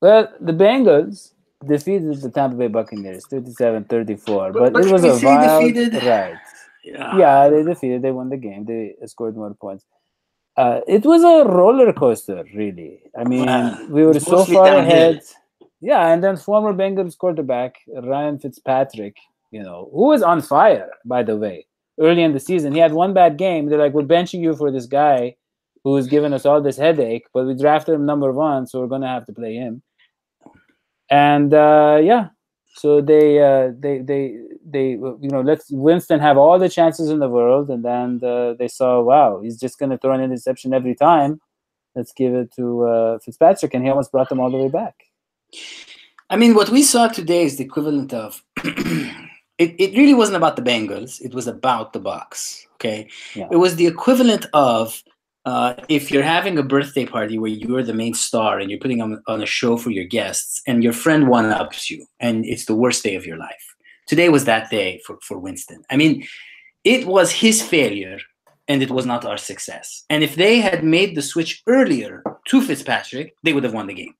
Well, the Bengals defeated the Tampa Bay Buccaneers 37-34, but it can was we a say wild defeated? ride. Yeah. Yeah, they defeated. They won the game. They scored more points. It was a roller coaster, really. I mean, we were It's so mostly far downhill. ahead. Yeah, and then former Bengals quarterback Ryan Fitzpatrick, who was on fire, by the way, early in the season. He had one bad game. They're like, we're benching you for this guy who's given us all this headache, but we drafted him number 1, so we're going to have to play him. And so they let Winston have all the chances in the world, and then they saw, wow, he's just going to throw an interception every time. Let's give it to Fitzpatrick, and he almost brought them all the way back. I mean, what we saw today is the equivalent of it really wasn't about the Bengals. It was about the Bucs. Okay, Yeah. It was the equivalent of if you're having a birthday party where you're the main star and you're putting on a show for your guests, and your friend one-ups you, and it's the worst day of your life. Today was that day for Winston. I mean, it was his failure, and it was not our success. And if they had made the switch earlier to Fitzpatrick, they would have won the game.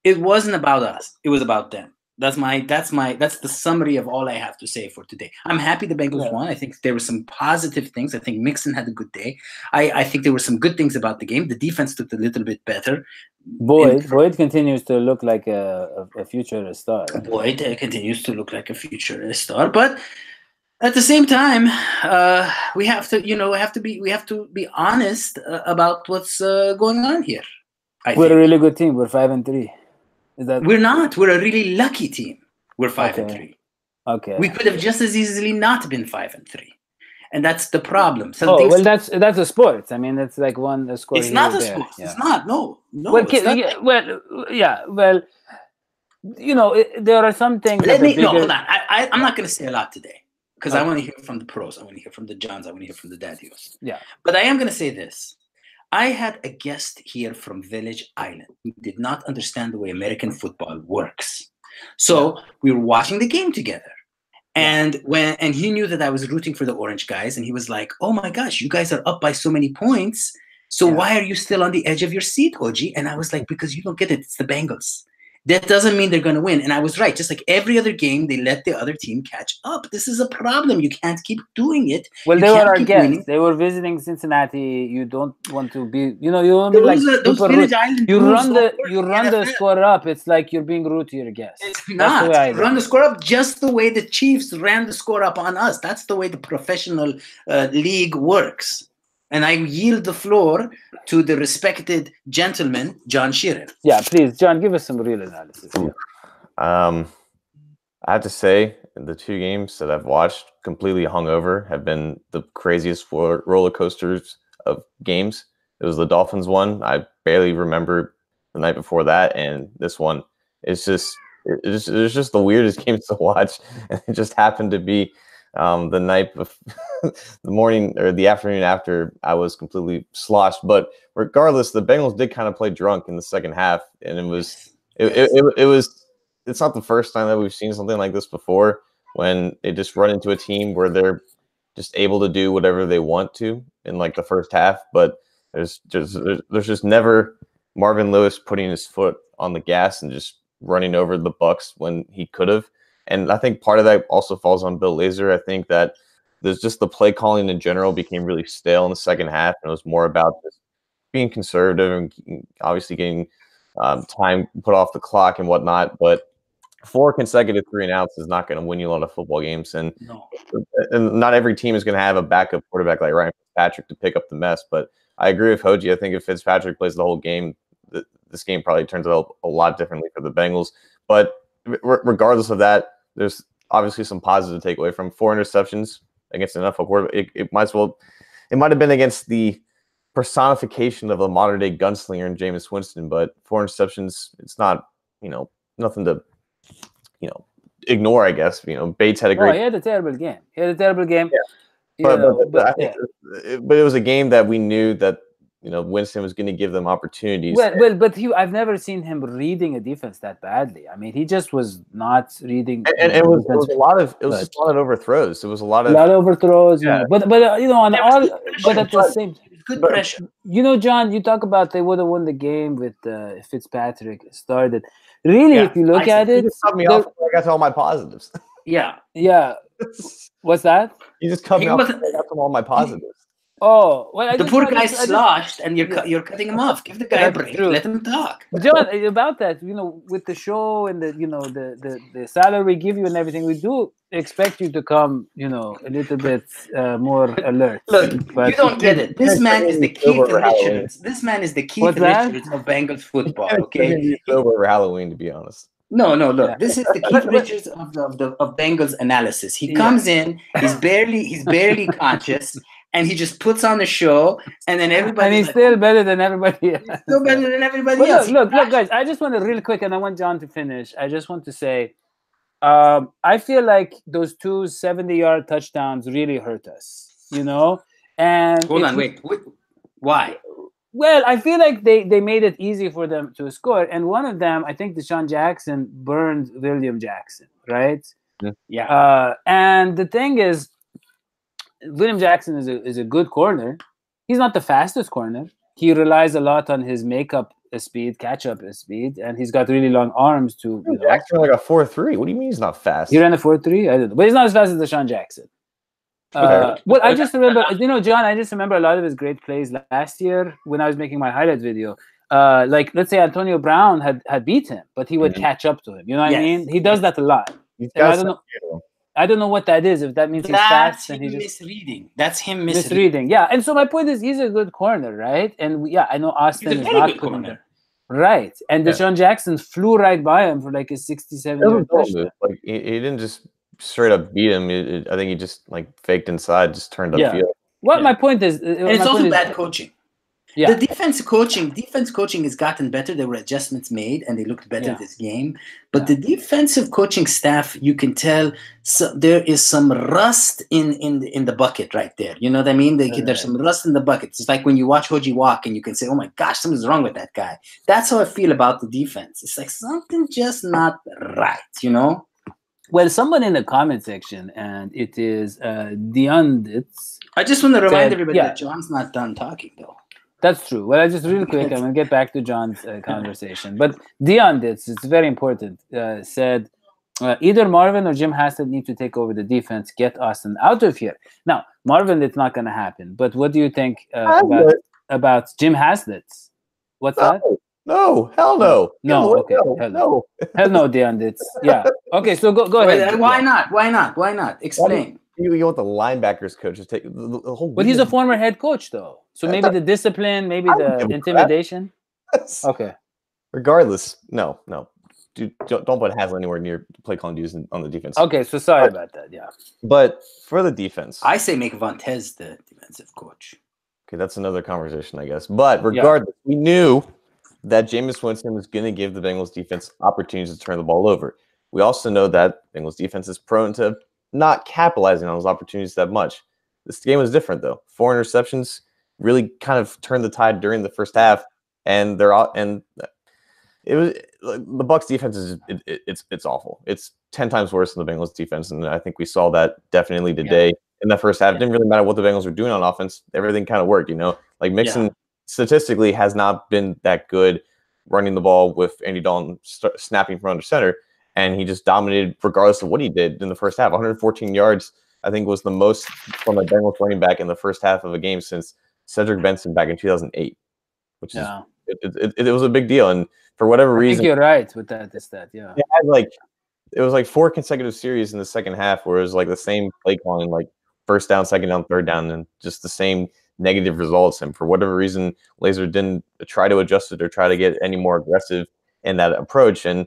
It wasn't about us. It was about them. That's the summary of all I have to say for today. I'm happy the Bengals won. I think there were some positive things. I think Mixon had a good day. I think there were some good things about the game. The defense looked a little bit better. Boyd continues to look like a future star. Boyd continues to look like a future star, but at the same time, we have to be honest about what's going on here. We're a really good team. We're 5-3. We're not. We're a really lucky team. We're 5-3. Okay. We could have just as easily not been 5-3, and that's the problem. That's a sport. I mean, it's like one score. It's not a sport. Yeah. It's not. No. There are some things. Hold on. I'm not going to say a lot today because I want to hear from the pros. I want to hear from the Johns. I want to hear from the Dadios. Yeah. But I am going to say this. I had a guest here from Village Island who did not understand the way American football works. So we were watching the game together. And he knew that I was rooting for the Orange guys. And he was like, oh my gosh, you guys are up by so many points. So why are you still on the edge of your seat, Hodgie? And I was like, because you don't get it. It's the Bengals. That doesn't mean they're going to win. And I was right. Just like every other game, they let the other team catch up. This is a problem. You can't keep doing it. Well, they were our guests. Winning. They were visiting Cincinnati. You don't want to be, you don't be like super rude. You run the score up. It's like you're being rude to your guests. It's not. Run the score up just the way the Chiefs ran the score up on us. That's the way the professional league works. And I yield the floor to the respected gentleman, John Sheeran. Yeah, please, John, give us some real analysis. I have to say, the 2 games that I've watched completely hungover have been the craziest roller coasters of games. It was the Dolphins one. I barely remember the night before that, and this one. It's just the weirdest games to watch, and it just happened to be the night of the morning or the afternoon after I was completely sloshed. But regardless, the Bengals did kind of play drunk in the second half, and it's not the first time that we've seen something like this before, when they just run into a team where they're just able to do whatever they want to in like the first half. But there's just never Marvin Lewis putting his foot on the gas and just running over the Bucs when he could have. And I think part of that also falls on Bill Lazor. I think that there's just the play calling in general became really stale in the second half, and it was more about just being conservative and obviously getting time put off the clock and whatnot. But 4 consecutive 3-and-outs is not going to win you a lot of football games, and not every team is going to have a backup quarterback like Ryan Fitzpatrick to pick up the mess. But I agree with Hodgie. I think if Fitzpatrick plays the whole game, this game probably turns out a lot differently for the Bengals. But regardless of that, there's obviously some positive to take away from 4 interceptions against an NFL quarterback. It might have been against the personification of a modern day gunslinger in Jameis Winston, but 4 interceptions, it's not, nothing to, ignore, I guess. Bates had a great. He had a terrible game. Yeah. But it was a game that we knew that Winston was going to give them opportunities. But I've never seen him reading a defense that badly. I mean, he just was not reading. And it was a lot of overthrows. It was a lot of overthrows. Yeah. But at the same. good pressure. You know, John, you talk about they would have won the game with Fitzpatrick started. Really, if you look at You it, just cut me off before I got to all my positives. Yeah. What's that? You just cut me off wasn't- before I got to all my positives. Oh, well, The poor guy sloshed, and you're cutting him off. Give the guy a That's break. true. Let him talk. John, about that, you know, with the show and the salary we give you and everything, we do expect you to come, you know, a little bit more alert. Look, But you don't get it. This man is the Keith Richards. This man is the Keith Richards of Bengals football. Okay. Over Halloween, to be honest. No. Look, this is the Keith Richards of Bengals analysis. He comes in, he's barely conscious, and he just puts on the show, and then everybody. And he's still better than everybody else. Still better than everybody else. Look, guys. I just want to real quick, and I want John to finish. I just want to say, I feel like those 2 70-yard touchdowns really hurt us. You know, and hold on, wait. Why? Well, I feel like they made it easy for them to score, and one of them, I think, Deshaun Jackson burned William Jackson, right? Yeah. And the thing is, William Jackson is a good corner. He's not the fastest corner. He relies a lot on his makeup speed, catch-up speed, and he's got really long arms too. Jackson ran like a 4.3. What do you mean he's not fast? He ran a 4.3? I don't know. But he's not as fast as Deshaun Jackson. Well, I just remember, you know, John, I just remember a lot of his great plays last year when I was making my highlight video. Like, let's say Antonio Brown had beat him, but he would catch up to him. You know what I mean? He does that a lot. I don't know what that is. If that means he's fast, and he's misreading. That's him misreading. Yeah, and so my point is, he's a good corner, right? And I know Austin is not corner. Right, and Deshaun Jackson flew right by him for like a 67-yard touchdown. Like he didn't just straight up beat him. I think he just like faked inside, just turned upfield. What my point is, and it's also bad coaching. Yeah. The defense coaching has gotten better. There were adjustments made, and they looked better this game. But the defensive coaching staff, you can tell there is some rust in the bucket right there. You know what I mean? There's some rust in the bucket. It's like when you watch Hodgie walk, and you can say, "Oh my gosh, something's wrong with that guy." That's how I feel about the defense. It's like something just not right. You know? Well, someone in the comment section, and it is Deondits. I just want to remind everybody that John's not done talking, though. That's true. Well, I just real quick, I'm going to get back to John's conversation. But Deondits, it's very important, said, either Marvin or Jim Haslett need to take over the defense, get Austin out of here. Now, Marvin, it's not going to happen. But what do you think about Jim Haslett's? What's that? No, hell no. No, okay. No. Hell no, Deondits. Yeah. Okay, so go ahead. Why not? Explain. You want the linebackers coach to take the whole. But he's a former head coach, though. So maybe the discipline, maybe the intimidation. Okay. Regardless, no. Dude, don't put Haslett anywhere near play calling duties on the defense. Okay, so sorry about that. Yeah. But for the defense, I say make Vontez the defensive coach. Okay, that's another conversation, I guess. But regardless, we knew that Jameis Winston was going to give the Bengals defense opportunities to turn the ball over. We also know that Bengals defense is prone to not capitalizing on those opportunities that much. This game was different, though. 4 interceptions really kind of turned the tide during the first half, and it was the Bucs defense is it's awful. It's 10 times worse than the Bengals defense, and I think we saw that definitely today in the first half. It didn't really matter what the Bengals were doing on offense; everything kind of worked. You know, like Mixon statistically has not been that good running the ball with Andy Dalton snapping from under center. And he just dominated regardless of what he did in the first half. 114 yards, I think, was the most from a Bengals running back in the first half of a game since Cedric Benson back in 2008, which is it was a big deal. And for whatever reason, I think you're right with that. It was like 4 consecutive series in the second half where it was like the same play calling, like first down, second down, third down, and just the same negative results. And for whatever reason, Lazor didn't try to adjust it or try to get any more aggressive in that approach. And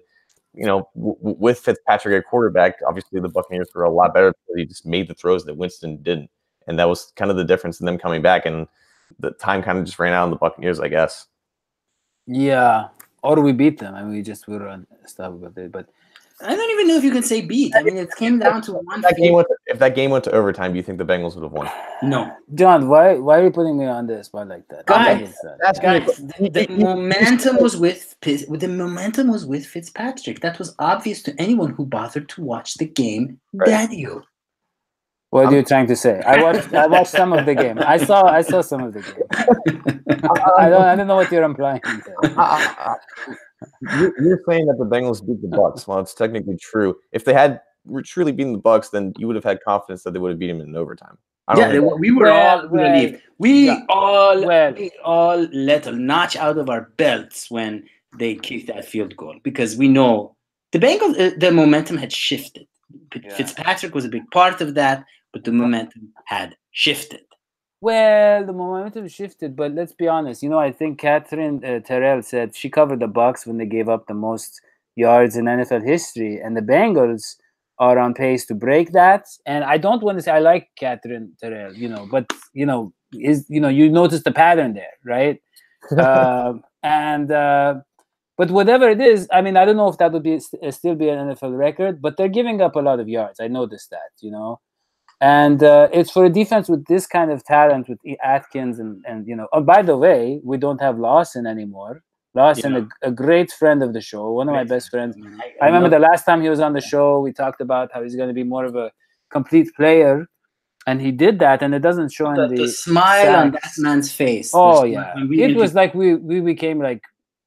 you know, with Fitzpatrick at quarterback, obviously the Buccaneers were a lot better because he just made the throws that Winston didn't. And that was kind of the difference in them coming back. And the time kind of just ran out on the Buccaneers, I guess. Yeah. Or we beat them. I mean, we were unstoppable there. But I don't even know if you can say beat. I mean, it came down to one thing. If that game went to overtime, do you think the Bengals would have won? No. John, why are you putting me on this spot like that? Guys, the momentum was with Fitzpatrick. That was obvious to anyone who bothered to watch the game. Dadio. What are you trying to say? I watched some of the game. I saw some of the game. I don't know what you're implying there. You're saying that the Bengals beat the Bucs. Well, it's technically true. If they had truly beaten the Bucs, then you would have had confidence that they would have beat them in overtime. We were all relieved. We all let a notch out of our belts when they kicked that field goal, because we know the Bengals, the momentum had shifted. Fitzpatrick was a big part of that, but the momentum had shifted. Well, the momentum shifted, but let's be honest. I think Catherine Terrell said she covered the Bucs when they gave up the most yards in NFL history, and the Bengals are on pace to break that. And I don't want to say I like Catherine Terrell, but you notice the pattern there, right? But whatever it is, I mean, I don't know if that would be still be an NFL record, but they're giving up a lot of yards. I noticed that, and it's for a defense with this kind of talent with Atkins and Oh, by the way, we don't have Lawson anymore. Lawson, a great friend of the show, one of my best friends. I remember the last time he was on the show, we talked about how he's going to be more of a complete player, and he did that, and it doesn't show in the smile sacks on that man's face. Oh yeah, it was like we became like.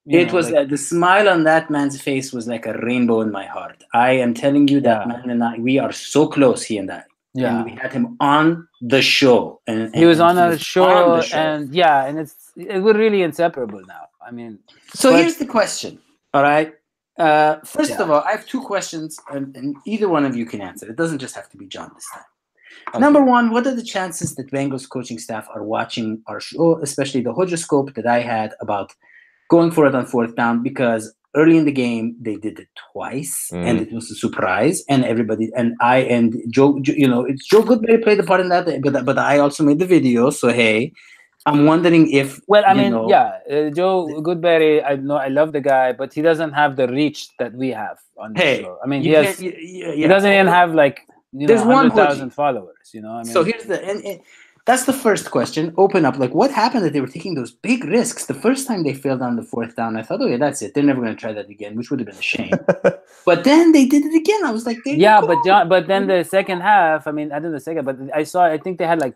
It was the smile on that man's face was like a rainbow in my heart. I am telling you that man and I, we are so close, he and I. Yeah, and we had him on the show, and he was on our show, and it we're really inseparable now. I mean, so here's the question. All right. First of all, I have two questions, and either one of you can answer. It doesn't just have to be John this time. Okay. Number one, what are the chances that Bengals coaching staff are watching our show, especially the Hodgescope that I had about going for it on fourth down? Because early in the game they did it twice, and it was a surprise. And everybody and Joe, it's Joe Goodberry played the part in that, but I also made the video. So hey, I'm wondering if Joe Goodberry. I love the guy, but he doesn't have the reach that we have on the show. I mean, he doesn't even have there's 100,000 followers. I mean, so here's that's the first question. Open up. What happened that they were taking those big risks? The first time they failed on the fourth down, I thought, oh yeah, that's it. They're never going to try that again, which would have been a shame. But then they did it again. I was like, but then the second half. I mean, I didn't the second, but I think they had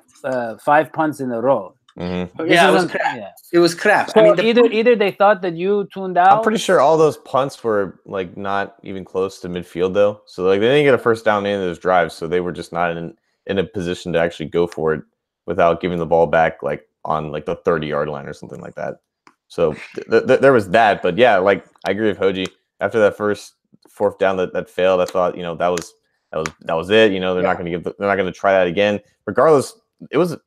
5 punts in a row. Mm-hmm. Yeah, it was crap. Yeah. It was crap. So I mean, either they thought that you tuned out. I'm pretty sure all those punts were not even close to midfield though. So they didn't get a first down in those drives, so they were just not in a position to actually go for it without giving the ball back on the 30-yard line or something like that. So there was that. But yeah, I agree with Hodgie. After that first fourth down that failed, I thought that was it. They're not going to try that again. Regardless, it was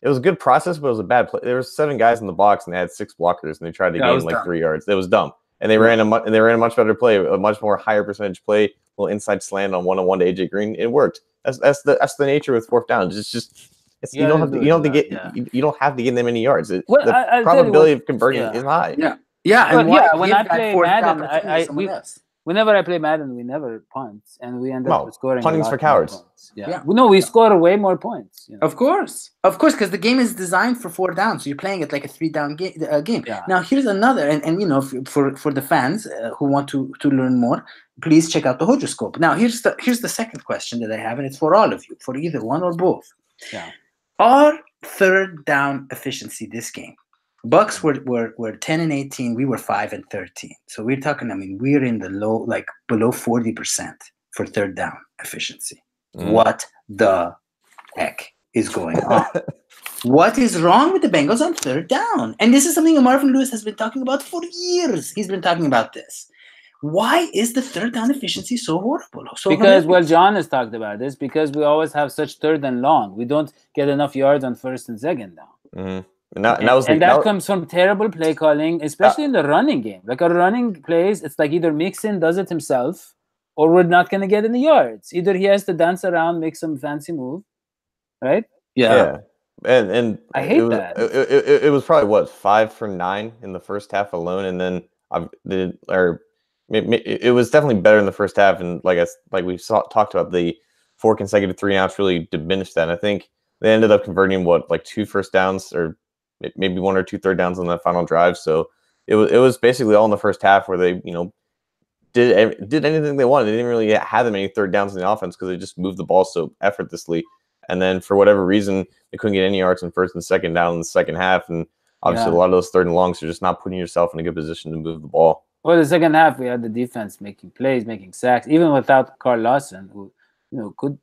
a good process, but it was a bad play. There were 7 guys in the box and they had 6 blockers, and they tried to gain 3 yards. It was dumb, and they ran a much better play, a much more higher percentage play, a little inside slant on 1-on-1 to AJ Green. It worked. That's the nature with fourth down. You don't have to get them any yards. The probability of converting is high. When I play Madden, whenever I play Madden, we never punt, and we end up scoring. Punting's for cowards. We score way more points. Of course, because the game is designed for 4 downs, so you're playing it like a 3-down game. Yeah. Now here's another, and for the fans who want to learn more, please check out the Hodgescope. Now here's the second question that I have, and it's for all of you, for either one or both. Yeah. Our third down efficiency this game. Bucs were 10 and 18. We were 5 and 13. So we're talking. I mean, we're in the low, below 40% for third down efficiency. What the heck is going on? What is wrong with the Bengals on third down? And this is something Marvin Lewis has been talking about for years. He's been talking about this. Why is the third down efficiency so horrible? John has talked about this, because we always have such third and long. We don't get enough yards on first and second down. Mm-hmm. And that comes from terrible play calling, especially in the running game. A running plays, it's either Mixon does it himself, or we're not going to get any yards. Either he has to dance around, make some fancy move, right? Yeah. And I hate that. It was probably 5 for 9 in the first half alone, and then it was definitely better in the first half, and talked about, the 4 consecutive 3-and-outs really diminished that. And I think they ended up converting 2 first downs, or maybe 1 or 2 third downs on that final drive. So it was basically all in the first half where they did anything they wanted. They didn't really have that many third downs in the offense because they just moved the ball so effortlessly. And then for whatever reason, they couldn't get any yards in first and second down in the second half. And obviously, a lot of those third and longs are just not putting yourself in a good position to move the ball. Well, the second half, we had the defense making plays, making sacks, even without Carl Lawson, who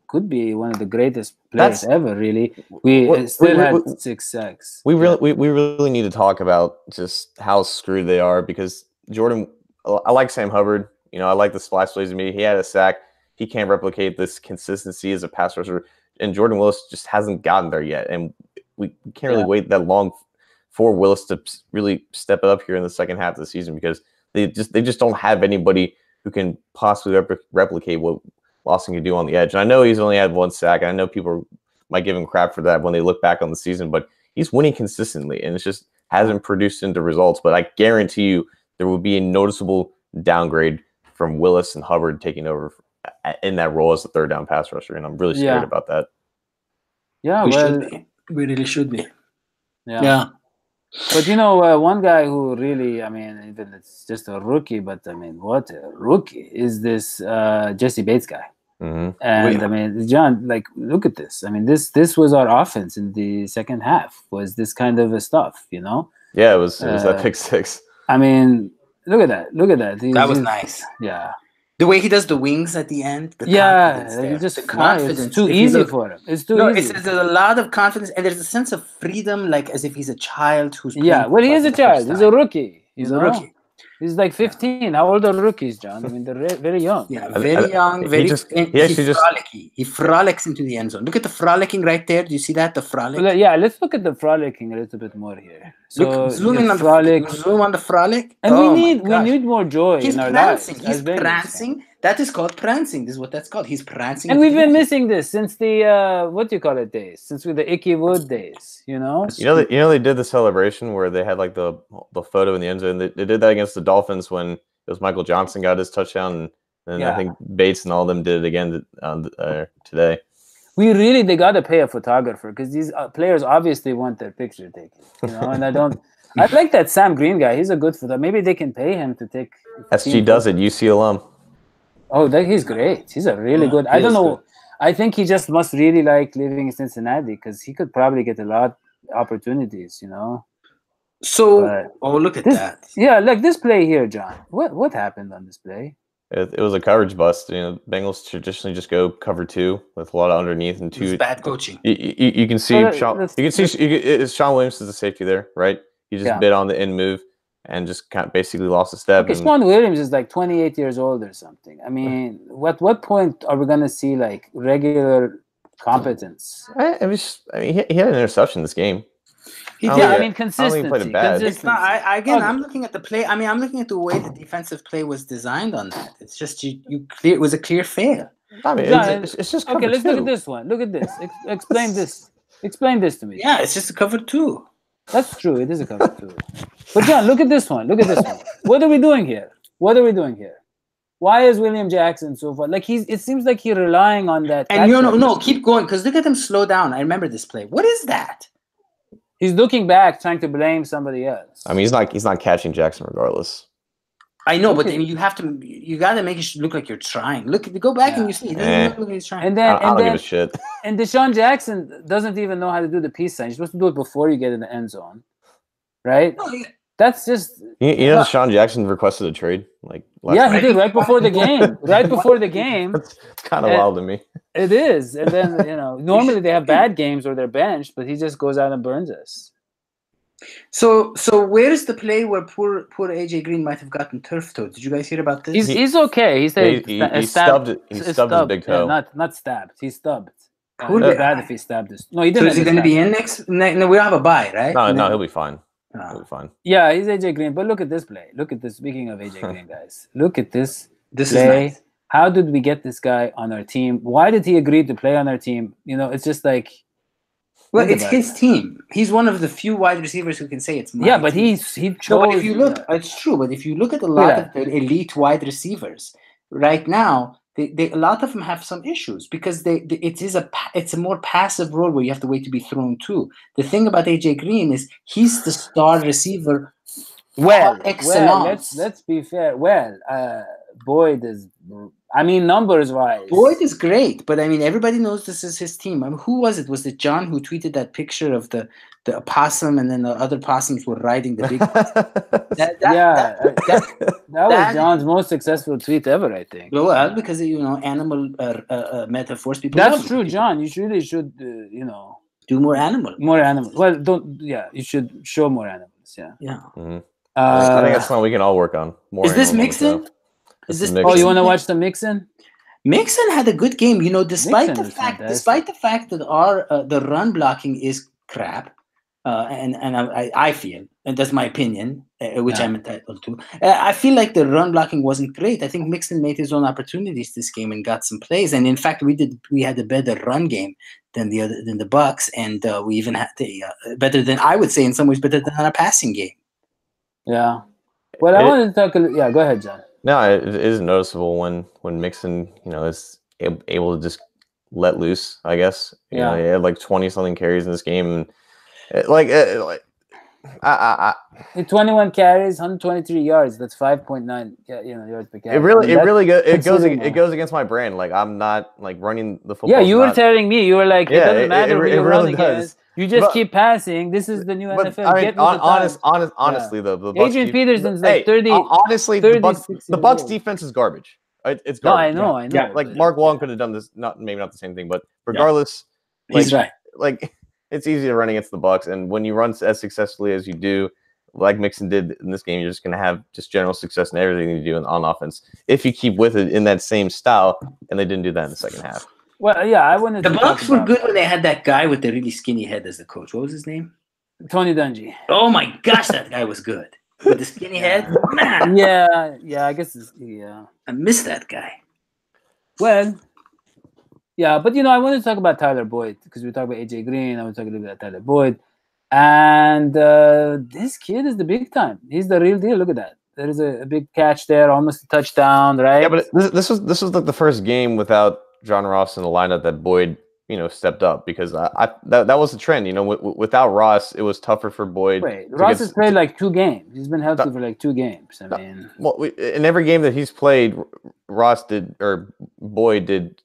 could be one of the greatest players ever. Really, we still had 6 sacks. We really need to talk about just how screwed they are, because Jordan. I like Sam Hubbard. I like the splash plays to me. He had a sack. He can't replicate this consistency as a pass rusher, and Jordan Willis just hasn't gotten there yet. And we can't really wait that long for Willis to really step it up here in the second half of the season, because they just don't have anybody who can possibly replicate what Lawson can do on the edge. And I know he's only had 1 sack. And I know people might give him crap for that when they look back on the season, but he's winning consistently, and it just hasn't produced into results. But I guarantee you there will be a noticeable downgrade from Willis and Hubbard taking over in that role as the third down pass rusher, and I'm really scared about that. Yeah, we really should be. Yeah. But one guy who really, even it's just a rookie, but what a rookie is this Jesse Bates guy. Mm-hmm. And John, look at this. This was our offense in the second half. Was this kind of stuff? Yeah, it was that pick six. Look at that. That was nice. Yeah. The way he does the wings at the end. The confidence. It's too easy for him. It's too easy. There's a lot of confidence, and there's a sense of freedom, like as if he's a child who's. Yeah, well, he is a child. He's a rookie. He's a rookie. He's like 15. How old are rookies, John? They're very young. Yeah, very young. He's frolicky. He frolics into the end zone. Look at the frolicking right there. Do you see that? The frolic. Well, yeah, let's look at the frolicking a little bit more here. So zoom on the frolic. And we need more joy in our lives. He's prancing. That is called prancing. This is what that's called. He's prancing. And we've been missing this since the what do you call it days? Since the Icky Wood days, they did the celebration where they had the photo in the end zone. They did that against the Dolphins when it was Michael Johnson got his touchdown, and I think Bates and all of them did it again today. They got to pay a photographer, because these players obviously want their picture taken. And I like that Sam Green guy. He's a good photographer. Maybe they can pay him to take. SG does it. UC alum. Oh, he's great. He's a really good. I don't know. Good. I think he just must really like living in Cincinnati, because he could probably get a lot of opportunities. So, look at that. Yeah, like this play here, John. What happened on this play? It was a coverage bust. Bengals traditionally just go cover 2 with a lot of underneath and 2. It's bad coaching. You can see Sean Williams is the safety there, right? He just bid on the end move and just basically lost a step. Okay, Sean Williams is 28 years old or something. What point are we gonna see regular competence? He had an interception this game. Consistency. It's not. I'm looking at the play. I'm looking at the way the defensive play was designed on that. It's just it was a clear fail. It's just cover let's 2. look at this one. Look at this. Explain this. Explain this to me. Yeah, it's just a cover 2. That's true. It is a cover 2. But John, look at this one. What are we doing here? Why is William Jackson so far? It seems like he's relying on that. And keep going, because look at him slow down. I remember this play. What is that? He's looking back, trying to blame somebody else. He's not catching Jackson regardless. I know, but then you got to make it look like you're trying. Go back and you see. It doesn't look like he's trying. And then, I don't give a shit. And Deshaun Jackson doesn't even know how to do the peace sign. You're supposed to do it before you get in the end zone, right? No, that's just. Deshaun Jackson requested a trade. He did right before the game. Right before the game. It's kind of wild to me. It is, and then normally they have bad games or they're benched, but he just goes out and burns us. So where is the play where poor AJ Green might have gotten turf toe? Did you guys hear about this? He's okay. He said he stubbed his big toe. Not stabbed. He stubbed. It would be bad if he stabbed this. No, he didn't. So is he going to be in next? No, we have a bye, right? No, he'll be fine. He'll be fine. Yeah, he's AJ Green. But look at this play. Look at this. Speaking of AJ Green, guys, look at this. This play. Is nice. How did we get this guy on our team? Why did he agree to play on our team? It's just like. Well, it's his team. He's one of the few wide receivers who can say it's my team. But he chose. No, but if you look, it's true. But if you look at a lot of the elite wide receivers right now, a lot of them have some issues because it's a more passive role where you have to wait to be thrown to. The thing about AJ Green is he's the star receiver. Well, let's be fair. Boyd is. I mean, numbers wise, Boyd is great, but I mean, everybody knows this is his team. I mean, who was it? Was it John who tweeted that picture of the opossum, and then the other possums were riding the big that was John's most successful tweet ever, I think. Well, because animal metaphors. People. That's true, John. You really should, do more animal. More animals. Well, don't. Yeah, you should show more animals. Yeah. Yeah. Mm-hmm. I think that's something we can all work on. More. Is this Mixon? Is this? Oh, you want to watch the Mixon? Mixon had a good game. Despite the fact that our the run blocking is crap, and I feel, and that's my opinion, which I'm entitled to. I feel like the run blocking wasn't great. I think Mixon made his own opportunities this game and got some plays. And in fact, we had a better run game than the Bucs, and we even had better than, I would say, in some ways better than our passing game. Yeah. Well, I wanted to talk. Yeah, go ahead, John. No, it is noticeable when Mixon, is able to just let loose. I guess. He had like 20-something carries in this game, and 21 carries, 123 yards. That's 5.9, yards per carry. It goes against my brand. Like, I'm not like running the football. Yeah, you were telling me, you were like, it doesn't matter who you run against. You just keep passing. This is the new NFL. I mean, honestly, the Bucs Adrian Peterson's like 30. Honestly, the Bucs defense is garbage. It's garbage. No, I know. Yeah, like Mark Wallen could have done this. Maybe not the same thing, but regardless, he's right. Like, it's easy to run against the Bucs, and when you run as successfully as you do, like Mixon did in this game, you're just going to have just general success in everything you do on offense if you keep with it in that same style. And they didn't do that in the second half. Well, yeah, I wanted. The Bucs were good when they had that guy with the really skinny head as the coach. What was his name? Tony Dungy. Oh my gosh, that guy was good with the skinny head. Man. Yeah, I guess. I miss that guy. Well, yeah, but I wanted to talk about Tyler Boyd because we talked about AJ Green. I want to talk a little bit about Tyler Boyd, and this kid is the big time. He's the real deal. Look at that. There is a big catch there, almost a touchdown, right? Yeah, but this was like the first game without John Ross in the lineup that Boyd, stepped up, because that was the trend. Without Ross, it was tougher for Boyd. Wait, Ross has played like 2 games. He's been healthy for like 2 games. I mean, in every game that he's played, Boyd did.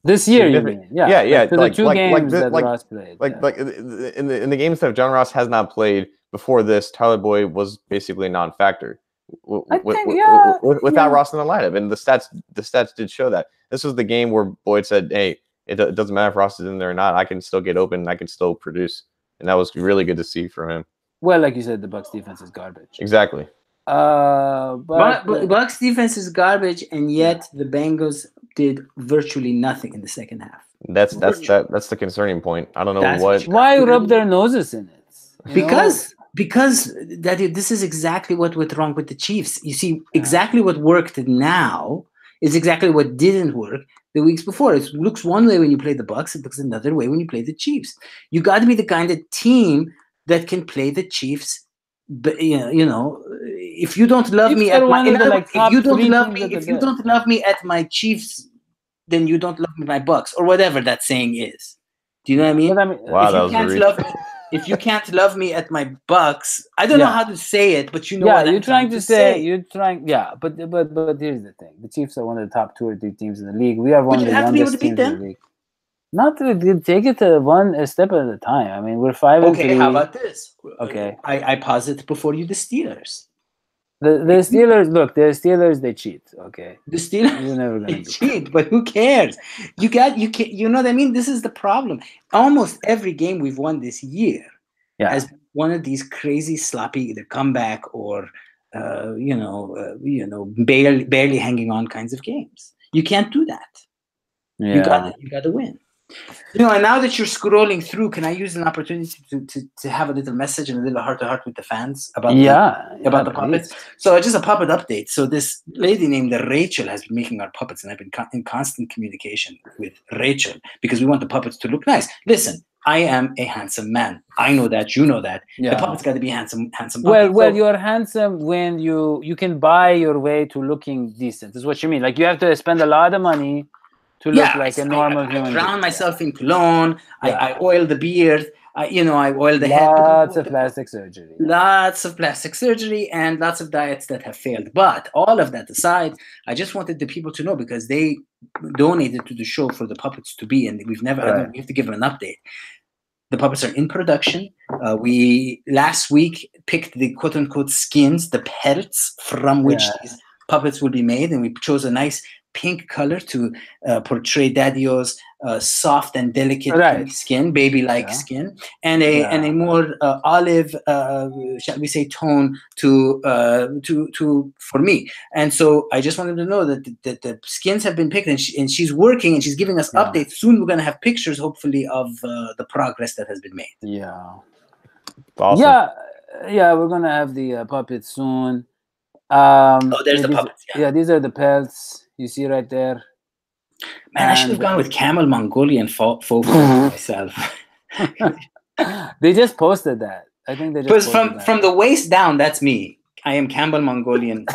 This year, you mean? Yeah. Like, the 2 games that Ross played. Like in the games that John Ross has not played before this, Tyler Boyd was basically a non-factor. Without Ross in the lineup, and the stats did show that. This was the game where Boyd said, "Hey, it doesn't matter if Ross is in there or not. I can still get open. And I can still produce," and that was really good to see from him. Well, like you said, the Bucs defense is garbage. Exactly. But Bucs defense is garbage, and yet the Bengals did virtually nothing in the second half. That's the concerning point. I don't know why rub their noses in it. Because this is exactly what went wrong with the Chiefs. You see, exactly what worked now is exactly what didn't work the weeks before. It looks one way when you play the Bucs. It looks another way when you play the Chiefs. You got to be the kind of team that can play the Chiefs. But if you don't love me at my, if you don't love me at my Chiefs, then you don't love me at my Bucs, or whatever that saying is. Do you know what I mean? Wow, if you can't love me at my Bucs, I don't know how to say it, but you know what you're trying to say. You're trying, but here's the thing: the Chiefs are one of the top 2 or 3 teams in the league. We are one of the youngest teams in the league. Not to take it to a step at a time. I mean, we're 5-3. Okay, how about this? Okay, I posit before you the Steelers. The Steelers, look, the Steelers, they cheat. Okay, the Steelers, you're never gonna cheat, but who cares? You know what I mean? This is the problem. Almost every game we've won this year has been one of these crazy sloppy either comeback or barely hanging on kinds of games. You can't do that. Yeah. You got to win. And now that you're scrolling through, can I use an opportunity to have a little message and a little heart-to-heart with the fans about the puppets? So just a puppet update. So this lady named Rachel has been making our puppets, and I've been in constant communication with Rachel because we want the puppets to look nice. Listen, I am a handsome man. I know that. You know that. Yeah. The puppet's got to be handsome. Well, you're handsome when you can buy your way to looking decent. Is what you mean? Like you have to spend a lot of money to look like a normal human. I drown myself in cologne. I oil the beard. I oiled the head. Lots of plastic surgery. Lots of plastic surgery and lots of diets that have failed. But all of that aside, I just wanted the people to know, because they donated to the show for the puppets to be, and we've never. Right. We have to give them an update. The puppets are in production. We last week picked the quote unquote skins, the pelts from which these puppets will be made, and we chose a nice pink color to portray Dadio's soft and delicate pink skin, baby-like skin, and a more olive, shall we say, tone to for me. And so I just wanted to know that the skins have been picked, and she's working, and she's giving us updates. Soon we're going to have pictures, hopefully, of the progress that has been made. Yeah. Awesome. Yeah, we're going to have the puppets soon. There's the puppets. Yeah, these are the pelts. You see right there. Man, I should have gone with camel Mongolian faux myself. They just posted that. I think they just posted from the waist down, that's me. I am Campbell Mongolian.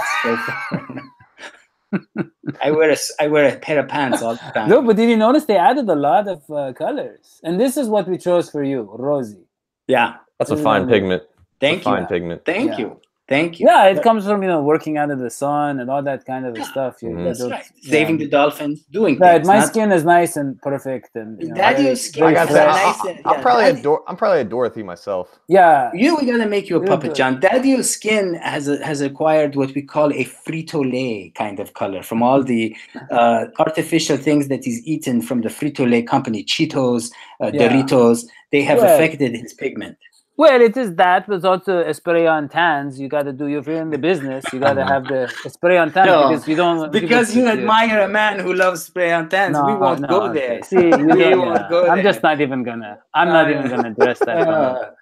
I wear a pair of pants all the time. No, but did you notice they added a lot of colors? And this is what we chose for you, Rosie. Yeah. That's a fine pigment. Thank you. Fine pigment. Thank you. Thank you. Yeah, it comes from working out of the sun and all that kind of stuff. That's right. Saving the dolphins, doing things. Right, my skin is nice and perfect, and Dadio's skin. I gotta say, I'm probably a Dorothy myself. Yeah, we gotta make you a puppet, John. Dadio's skin has acquired what we call a Frito-Lay kind of color from all the artificial things that he's eaten from the Frito-Lay company, Cheetos, Doritos. They have affected his pigment. Well, it is that, but it's also a spray on tans. You got to do, if you're in the business, you got to have the spray on tans because you don't. Because you admire a man who loves spray on tans. We won't go there. See, we won't go there. I'm just not even gonna. I'm not even gonna address that.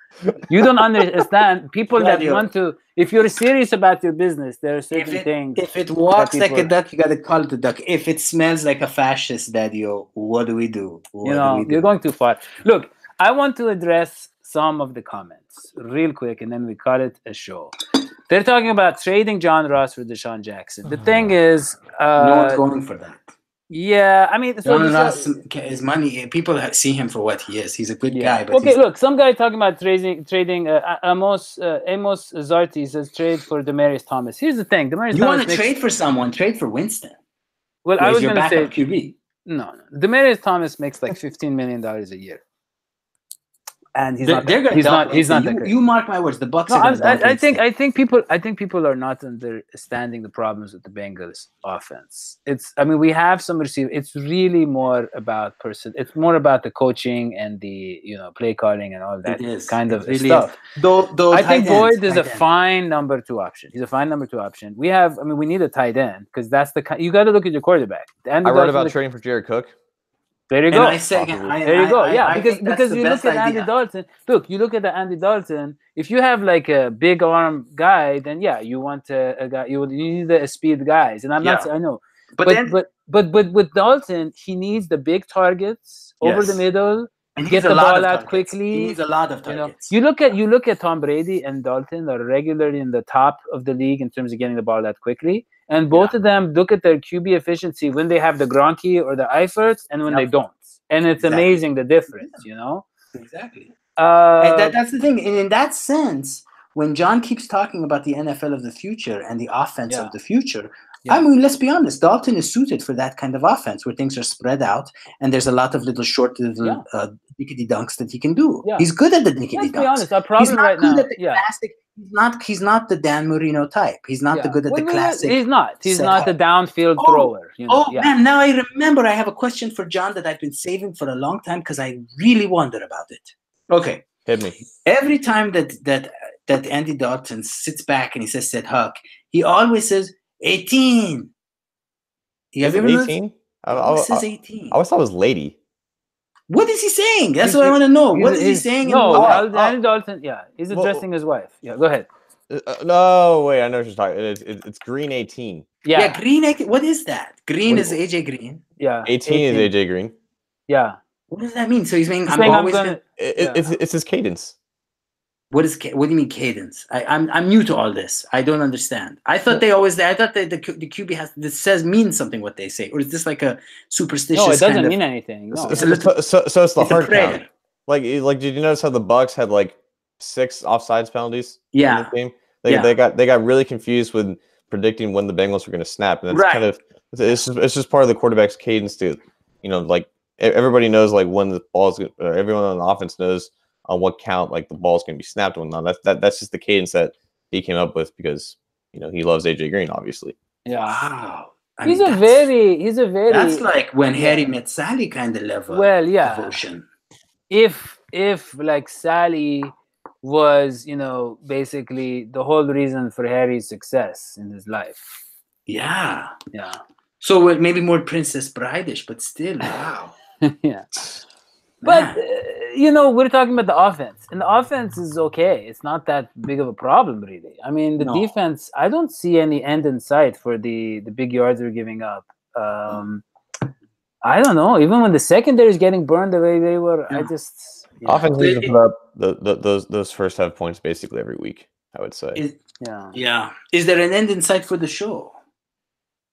You don't understand. People that want to. If you're serious about your business, there are certain things. If it walks like a duck, you got to call it a duck. If it smells like a fascist, Dadio, what do we do? You're going too far. Look, I want to address some of the comments real quick, and then we cut it a show. They're talking about trading John Ross for Deshaun Jackson. The thing is, no one's going for that. Yeah, I mean, John Ross, his money. People see him for what he is. He's a good guy. But look, some guy talking about trading. Amos Zarti says trade for Demaryius Thomas. Here's the thing: you want to trade for someone? Trade for Winston. Well, I was going to say QB. No. Demaryius Thomas makes like $15 million a year. And he's not that great. You mark my words. The Bucs. I think people are not understanding the problems with the Bengals offense. We have some receivers. It's really more about It's more about the coaching and the play calling and all that kind of stuff. I think Boyd is a fine number 2 option. He's a fine number 2 option. We need a tight end because that's you got to look at your quarterback. I wrote about trading for Jared Cook. There you go. There you go. Because you look at Andy Dalton. Look, you look at the Andy Dalton. If you have like a big arm guy, then you want a guy. You need a speed guys. And I'm not. I know. But with Dalton, he needs the big targets over the middle. And get the ball out quickly. He needs a lot of targets. You look at Tom Brady and Dalton are regularly in the top of the league in terms of getting the ball out quickly. And both of them look at their QB efficiency when they have the Gronky or the Eiferts and when they don't. And it's amazing the difference, Exactly. And that's the thing. And in that sense, when John keeps talking about the NFL of the future and the offense of the future, let's be honest, Dalton is suited for that kind of offense where things are spread out and there's a lot of little short dickety dunks that he can do. Yeah. He's good at the dickety dunks. Let's be honest, our problem right now. Classic. He's not the Dan Marino type. He's not the good at the classic. He's not. He's not the downfield thrower. Man, now I remember. I have a question for John that I've been saving for a long time because I really wonder about it. Okay, hit me. Every time that Andy Dalton sits back and he says "Said Huck," he always says 18. Have you ever 18? He says 18. I always thought it was lady. What is he saying? That's what I want to know. What is he saying? No, Andy Dalton. Yeah, he's addressing his wife. Yeah, go ahead. No, wait. I know what you're talking. It's Green 18. Yeah, Green 18. What is that? Green is AJ Green. Yeah, 18 is AJ Green. Yeah. What does that mean? So he's saying it's his cadence. What do you mean cadence? I'm new to all this. I don't understand. I thought the QB means something what they say, or is this like a superstitious? No, it doesn't mean anything. No. So it's the hard count. Like, did you notice how the Bucs had like 6 offsides penalties in Yeah. this game? Yeah. They got really confused with predicting when the Bengals were going to snap, and that's Right. kind of it's just part of the quarterback's cadence to, like everybody knows like when the ball's everyone on the offense knows on what count like the ball's going to be snapped and whatnot. That's just the cadence that he came up with because he loves AJ Green, obviously. Yeah. Wow. He's a very That's like when Harry met Sally kind of level. Well, yeah. Devotion. If like Sally was, basically the whole reason for Harry's success in his life. Yeah. Yeah. So maybe more Princess Bride-ish, but still, wow. Yeah. But, we're talking about the offense. And the offense is okay. It's not that big of a problem, really. I mean, the defense, I don't see any end in sight for the big yards they're giving up. I don't know. Even when the secondary is getting burned the way they were, I just... Offense needs to put up those first half points basically every week, I would say. Yeah. Is there an end in sight for the show?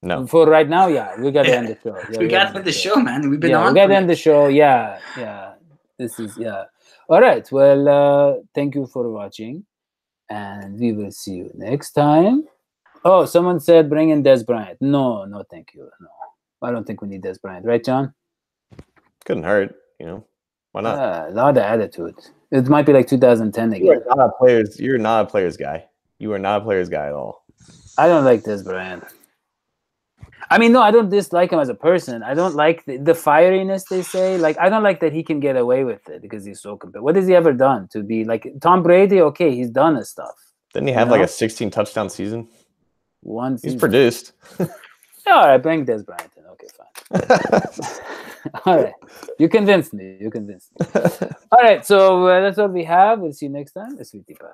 No. For right now, yeah. We got to end the show. Yeah, we got to end the show, man. We've been on. We got to end the show. Yeah. This is, All right. Well, thank you for watching. And we will see you next time. Oh, someone said bring in Des Bryant. No, thank you. No. I don't think we need Des Bryant. Right, John? Couldn't hurt, Why not? A lot of attitude. It might be like 2010 again. You're not a players guy. You are not a players guy at all. I don't like Des Bryant. I mean, no, I don't dislike him as a person. I don't like the fieriness they say. Like, I don't like that he can get away with it because he's so competitive. What has he ever done to be like Tom Brady? Okay, he's done his stuff. Didn't he have like a 16 touchdown season? One season. He's produced. All right, bring Des Bryant in. Okay, fine. All right. You convinced me. All right, so that's all we have. We'll see you next time. Sweetie pie.